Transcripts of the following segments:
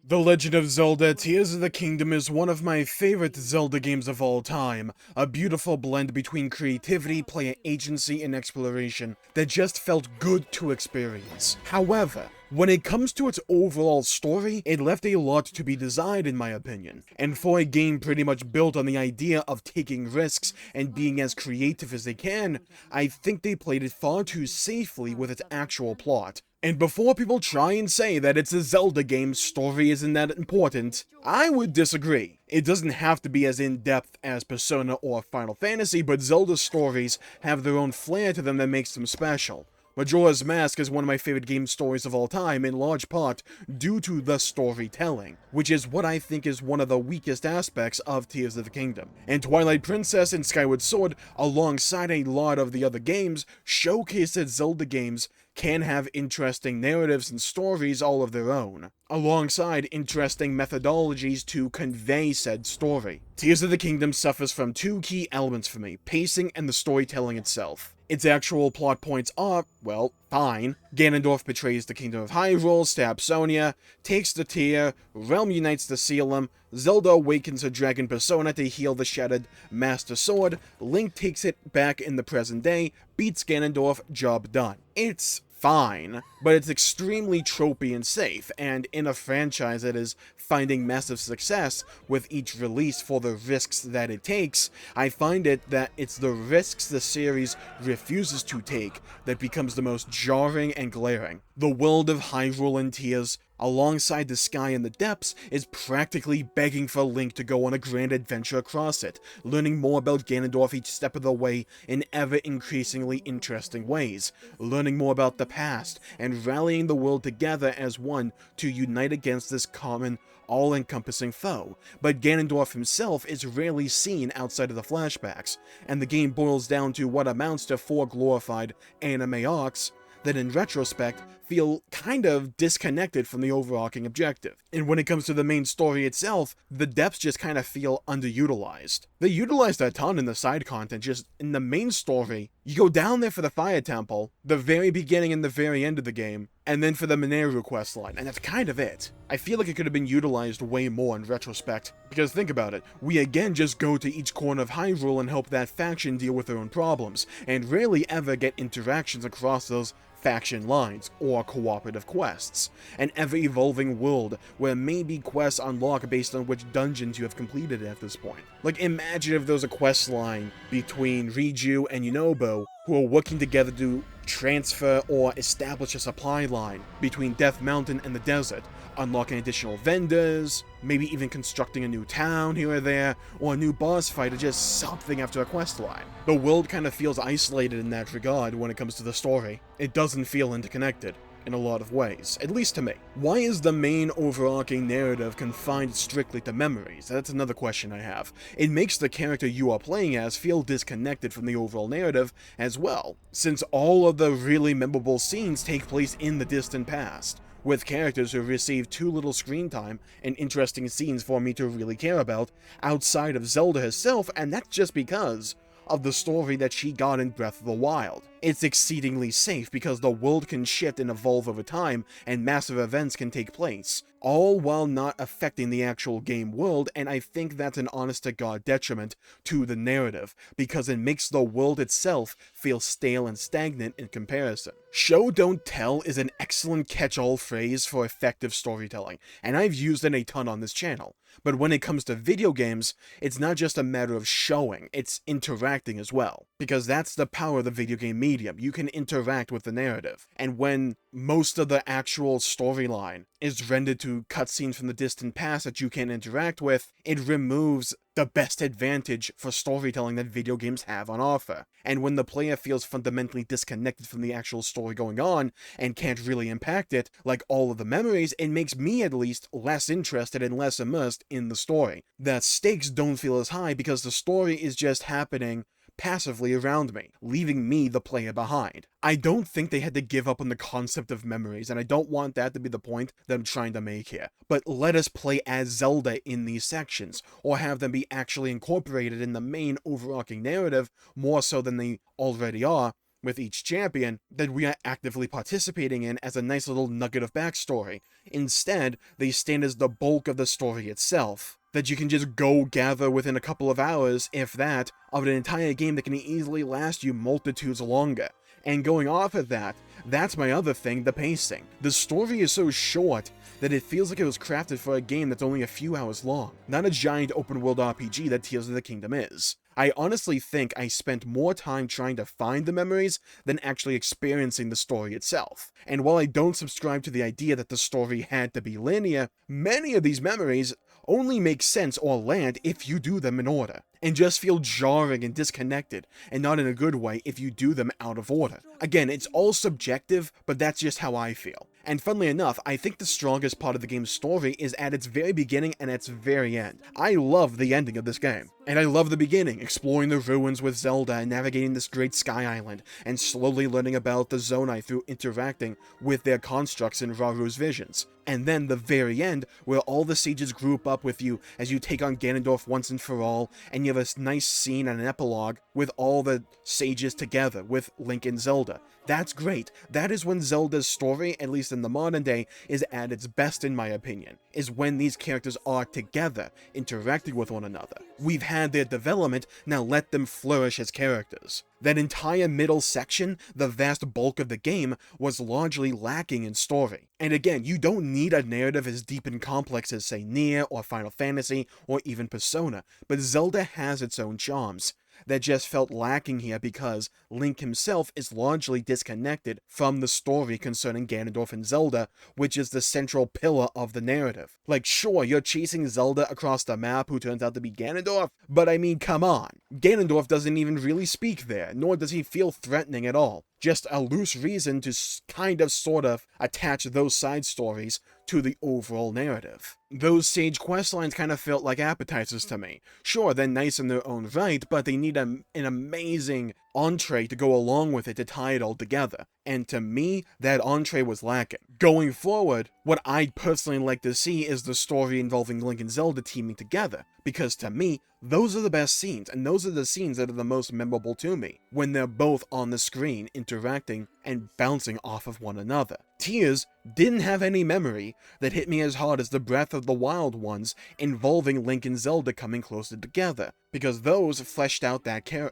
The Legend of Zelda Tears of the Kingdom is one of my favorite Zelda games of all time, a beautiful blend between creativity, player agency, and exploration that just felt good to experience. However, when it comes to its overall story, it left a lot to be desired in my opinion, and for a game pretty much built on the idea of taking risks and being as creative as they can, I think they played it far too safely with its actual plot. And before people try and say that it's a Zelda game, story isn't that important, I would disagree. It doesn't have to be as in-depth as Persona or Final Fantasy, but Zelda stories have their own flair to them that makes them special. Majora's Mask is one of my favorite game stories of all time, in large part due to the storytelling, which is what I think is one of the weakest aspects of Tears of the Kingdom. And Twilight Princess and Skyward Sword, alongside a lot of the other games, showcase that Zelda games can have interesting narratives and stories all of their own, alongside interesting methodologies to convey said story. Tears of the Kingdom suffers from two key elements for me, pacing and the storytelling itself. Its actual plot points are, well, fine. Ganondorf betrays the Kingdom of Hyrule, stabs Sonia, takes the tear, Realm unites to seal him, Zelda awakens her dragon persona to heal the shattered Master Sword, Link takes it back in the present day, beats Ganondorf, job done. It's fine, but it's extremely tropey and safe, and in a franchise that is finding massive success with each release for the risks that it takes, I find it that it's the risks the series refuses to take that becomes the most jarring and glaring. The world of Hyrule and Tears, alongside the sky and the depths, is practically begging for Link to go on a grand adventure across it, learning more about Ganondorf each step of the way in ever-increasingly interesting ways, learning more about the past, and rallying the world together as one to unite against this common, all-encompassing foe. But Ganondorf himself is rarely seen outside of the flashbacks, and the game boils down to what amounts to 4 glorified anime arcs that in retrospect feel kind of disconnected from the overarching objective. And when it comes to the main story itself, the depths just kind of feel underutilized. They utilized a ton in the side content, just in the main story, you go down there for the Fire Temple, the very beginning and the very end of the game, and then for the Mineru questline, and that's kind of it. I feel like it could have been utilized way more in retrospect, because think about it, we again just go to each corner of Hyrule and help that faction deal with their own problems, and rarely ever get interactions across those faction lines, or cooperative quests. An ever-evolving world where maybe quests unlock based on which dungeons you have completed at this point. Like, imagine if there was a quest line between Riju and Yunobo who are working together to transfer or establish a supply line between Death Mountain and the desert, unlocking additional vendors, maybe even constructing a new town here or there, or a new boss fight, or just something after a quest line. The world kind of feels isolated in that regard when it comes to the story. It doesn't feel interconnected in a lot of ways, at least to me. Why is the main overarching narrative confined strictly to memories? That's another question I have. It makes the character you are playing as feel disconnected from the overall narrative as well, since all of the really memorable scenes take place in the distant past, with characters who receive too little screen time and interesting scenes for me to really care about outside of Zelda herself, and that's just because of the story that she got in Breath of the Wild. It's exceedingly safe because the world can shift and evolve over time, and massive events can take place, all while not affecting the actual game world, and I think that's an honest-to-God detriment to the narrative, because it makes the world itself feel stale and stagnant in comparison. Show don't tell is an excellent catch-all phrase for effective storytelling, and I've used it a ton on this channel. But when it comes to video games, it's not just a matter of showing, it's interacting as well. Because that's the power of the video game medium, you can interact with the narrative. And when most of the actual storyline is rendered to cutscenes from the distant past that you can interact with, it removes the best advantage for storytelling that video games have on offer. And when the player feels fundamentally disconnected from the actual story going on, and can't really impact it, like all of the memories, it makes me at least less interested and less immersed in the story. The stakes don't feel as high because the story is just happening passively around me, leaving me the player behind. I don't think they had to give up on the concept of memories, and I don't want that to be the point that I'm trying to make here. But let us play as Zelda in these sections, or have them be actually incorporated in the main overarching narrative more so than they already are, with each champion that we are actively participating in as a nice little nugget of backstory. Instead, they stand as the bulk of the story itself, that you can just go gather within a couple of hours, if that, of an entire game that can easily last you multitudes longer. And going off of that, that's my other thing, the pacing. The story is so short that it feels like it was crafted for a game that's only a few hours long, not a giant open-world RPG that Tears of the Kingdom is. I honestly think I spent more time trying to find the memories than actually experiencing the story itself. And while I don't subscribe to the idea that the story had to be linear, many of these memories only make sense or land if you do them in order, and just feel jarring and disconnected, and not in a good way if you do them out of order. Again, it's all subjective, but that's just how I feel. And funnily enough, I think the strongest part of the game's story is at its very beginning and its very end. I love the ending of this game, and I love the beginning, exploring the ruins with Zelda and navigating this great sky island, and slowly learning about the Zonai through interacting with their constructs in Raru's visions. And then the very end, where all the sages group up with you as you take on Ganondorf once and for all, and you have a nice scene and an epilogue with all the sages together, with Link and Zelda. That's great. That is when Zelda's story, at least in the modern day, is at its best in my opinion, is when these characters are together, interacting with one another. We've had their development, now let them flourish as characters. That entire middle section, the vast bulk of the game, was largely lacking in story. And again, you don't need a narrative as deep and complex as, say, Nier or Final Fantasy or even Persona, but Zelda has its own charms that just felt lacking here because Link himself is largely disconnected from the story concerning Ganondorf and Zelda, which is the central pillar of the narrative. Like, sure, you're chasing Zelda across the map who turns out to be Ganondorf, but I mean, come on. Ganondorf doesn't even really speak there, nor does he feel threatening at all. Just a loose reason to kind of sort of attach those side stories to the overall narrative. Those sage questlines kind of felt like appetizers to me. Sure, they're nice in their own right, but they need an amazing entree to go along with it to tie it all together. And to me, that entree was lacking. Going forward, what I'd personally like to see is the story involving Link and Zelda teaming together, because to me, those are the best scenes, and those are the scenes that are the most memorable to me, when they're both on the screen, interacting and bouncing off of one another. Tears didn't have any memory that hit me as hard as the Breath of the Wild ones involving Link and Zelda coming closer together, because those fleshed out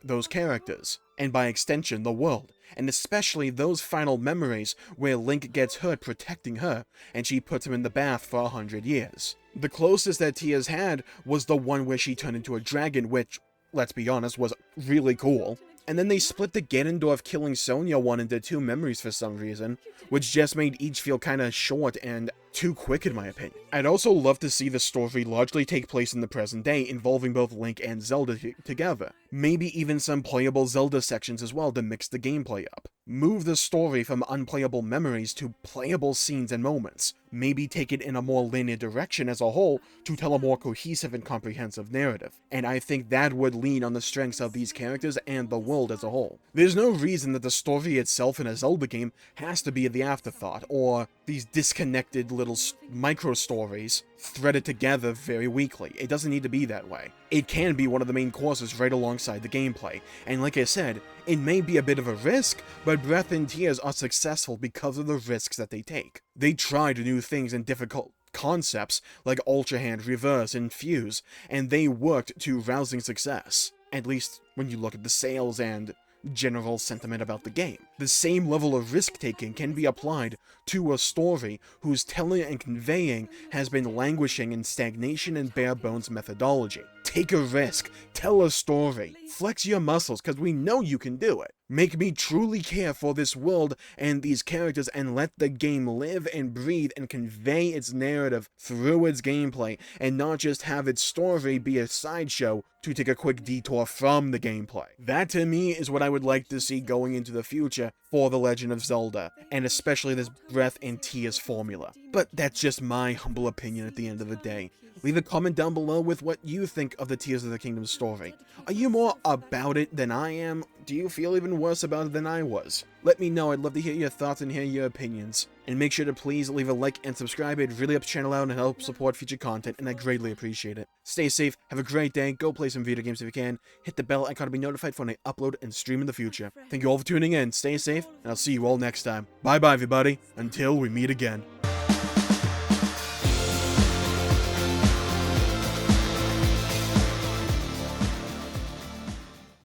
those characters, and by extension the world, and especially those final memories where Link gets hurt protecting her, and she puts him in the bath for 100 years. The closest that Tears had was the one where she turned into a dragon, which, let's be honest, was really cool. And then they split the Ganondorf killing Sonya one into two memories for some reason, which just made each feel kinda short and too quick in my opinion. I'd also love to see the story largely take place in the present day, involving both Link and Zelda together. Maybe even some playable Zelda sections as well to mix the gameplay up. Move the story from unplayable memories to playable scenes and moments. Maybe take it in a more linear direction as a whole to tell a more cohesive and comprehensive narrative. And I think that would lean on the strengths of these characters and the world as a whole. There's no reason that the story itself in a Zelda game has to be the afterthought, or these disconnected little micro-stories threaded together very weakly. It doesn't need to be that way. It can be one of the main courses right alongside the gameplay, and like I said, it may be a bit of a risk, but Breath and Tears are successful because of the risks that they take. They tried new things and difficult concepts like Ultra Hand, Reverse, and Fuse, and they worked to rousing success, at least when you look at the sales and general sentiment about the game. The same level of risk-taking can be applied to a story whose telling and conveying has been languishing in stagnation and bare-bones methodology. Take a risk, tell a story, flex your muscles, because we know you can do it. Make me truly care for this world and these characters, and let the game live and breathe and convey its narrative through its gameplay, and not just have its story be a sideshow to take a quick detour from the gameplay. That to me is what I would like to see going into the future for The Legend of Zelda, and especially this Breath and Tears formula. But that's just my humble opinion at the end of the day. Leave a comment down below with what you think of the Tears of the Kingdom story. Are you more about it than I am? Do you feel even even worse about it than I was. Let me know, I'd love to hear your thoughts and hear your opinions. And make sure to please leave a like and subscribe, it really helps the channel out and helps support future content, and I greatly appreciate it. Stay safe, have a great day, go play some video games if you can, hit the bell icon to be notified for when I upload and stream in the future. Thank you all for tuning in, stay safe, and I'll see you all next time. Bye bye everybody, until we meet again.